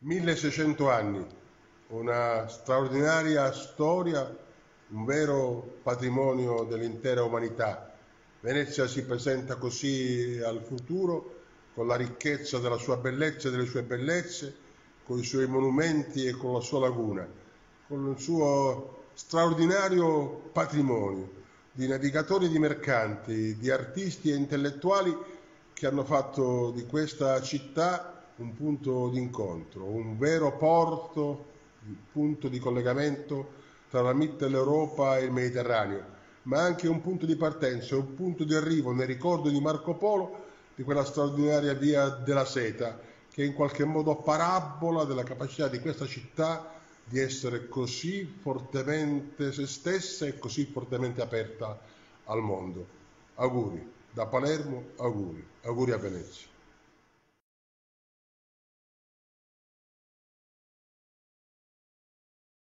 1600 anni, una straordinaria storia, un vero patrimonio dell'intera umanità. Venezia si presenta così al futuro, con la ricchezza della sua bellezza e delle sue bellezze, con i suoi monumenti e con la sua laguna, con il suo straordinario patrimonio di navigatori e di mercanti, di artisti e intellettuali che hanno fatto di questa città un punto d'incontro, un vero porto, un punto di collegamento tra la Mitteleuropa e il Mediterraneo, ma anche un punto di partenza, un punto di arrivo nel ricordo di Marco Polo di quella straordinaria via della seta, che è in qualche modo parabola della capacità di questa città di essere così fortemente se stessa e così fortemente aperta al mondo. Auguri, da Palermo, auguri a Venezia.